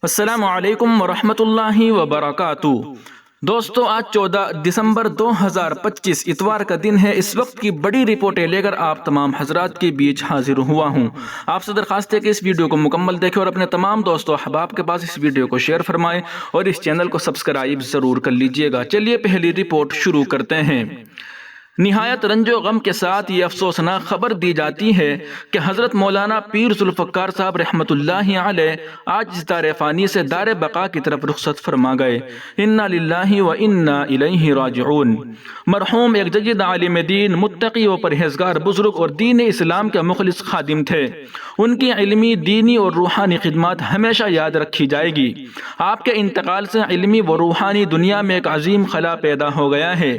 السلام علیکم ورحمۃ اللہ وبرکاتہ۔ دوستو، آج 14 دسمبر 2025 اتوار کا دن ہے۔ اس وقت کی بڑی رپورٹیں لے کر آپ تمام حضرات کے بیچ حاضر ہوا ہوں۔ آپ سے درخواست ہے کہ اس ویڈیو کو مکمل دیکھیں اور اپنے تمام دوستوں احباب کے پاس اس ویڈیو کو شیئر فرمائیں اور اس چینل کو سبسکرائب ضرور کر لیجئے گا۔ چلیے پہلی رپورٹ شروع کرتے ہیں۔ نہایت رنج و غم کے ساتھ یہ افسوسناک خبر دی جاتی ہے کہ حضرت مولانا پیر ذوالفقار صاحب رحمۃ اللہ علیہ آج اس دار فانی سے دار بقا کی طرف رخصت فرما گئے۔ انا للہ و انا الیہ راجعون۔ مرحوم ایک جید عالم دین، متقی و پرہیزگار بزرگ اور دین اسلام کے مخلص خادم تھے۔ ان کی علمی، دینی اور روحانی خدمات ہمیشہ یاد رکھی جائے گی۔ آپ کے انتقال سے علمی و روحانی دنیا میں ایک عظیم خلا پیدا ہو گیا ہے۔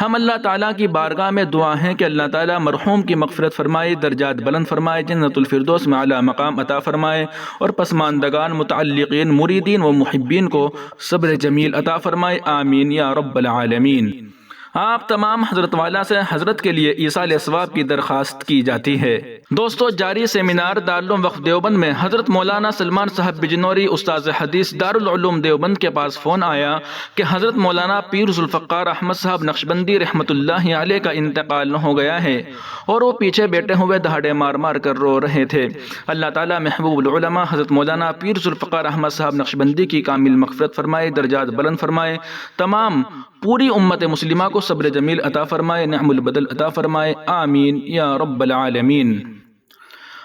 ہم اللہ تعالیٰ کی بارگاہ میں دعا ہے کہ اللہ تعالیٰ مرحوم کی مغفرت فرمائے، درجات بلند فرمائے، جنت الفردوس میں اعلیٰ مقام عطا فرمائے اور پسماندگان، متعلقین، مریدین و محبین کو صبر جمیل عطا فرمائے، آمین یا رب العالمین۔ آپ تمام حضرت والا سے حضرت کے لیے ایصال ثواب کی درخواست کی جاتی ہے۔ دوستو، جاری سیمینار دارالعلوم وقف دیوبند میں حضرت مولانا سلمان صاحب بجنوری استاذ حدیث دارالعلوم دیوبند کے پاس فون آیا کہ حضرت مولانا پیر ذوالفقار احمد صاحب نقشبندی رحمۃ اللہ علیہ کا انتقال ہو گیا ہے، اور وہ پیچھے بیٹھے ہوئے دہاڑے مار مار کر رو رہے تھے۔ اللہ تعالیٰ محبوب العلماء حضرت مولانا پیر ذوالفقار احمد صاحب نقشبندی کی کامل مغفرت فرمائے، درجات بلند فرمائے، تمام پوری امت مسلمہ کو صبر جمیل عطا فرمائے، نعم البدل عطا فرمائے، آمین یا رب العالمین۔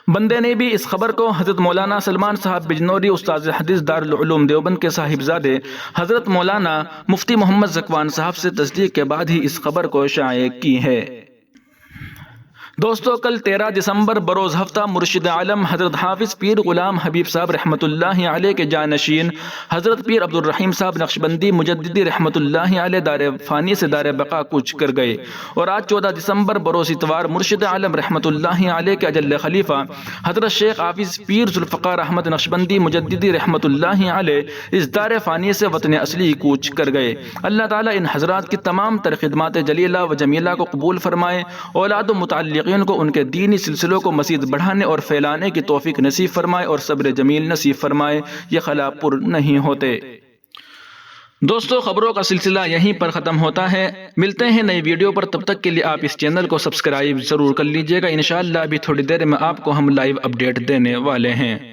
بندے نے بھی اس خبر کو حضرت مولانا سلمان صاحب بجنوری استاذ حدیث دارالعلوم دیوبند کے صاحبزادے حضرت مولانا مفتی محمد زکوان صاحب سے تصدیق کے بعد ہی اس خبر کو شائع کی ہے۔ دوستو، کل 13 دسمبر بروز ہفتہ مرشد عالم حضرت حافظ پیر غلام حبیب صاحب رحمۃ اللہ علیہ کے جانشین حضرت پیر عبد الرحیم صاحب نقشبندی مجددی رحمۃ اللہ علیہ دار فانی سے دار بقا کوچ کر گئے، اور آج 14 دسمبر بروز اتوار مرشد عالم رحمۃ اللہ علیہ کے اجل خلیفہ حضرت شیخ حافظ پیر ذوالفقار احمد نقشبندی مجددی رحمۃ اللہ علیہ اس دار فانی سے وطن اصلی کوچ کر گئے۔ اللہ تعالیٰ ان حضرات کی تمام تر خدمات جلیلہ و جمیلہ کو قبول فرمائے، اولاد و متعلقین کو ان کے دینی سلسلوں کو مزید بڑھانے اور پھیلانے کی توفیق نصیب فرمائے اور صبر جمیل نصیب فرمائے۔ یہ خلا پر نہیں ہوتے۔ دوستو، خبروں کا سلسلہ یہیں پر ختم ہوتا ہے۔ ملتے ہیں نئی ویڈیو پر، تب تک کے لیے آپ اس چینل کو سبسکرائب ضرور کر لیجئے گا۔ انشاءاللہ ابھی تھوڑی دیر میں آپ کو ہم لائیو اپڈیٹ دینے والے ہیں۔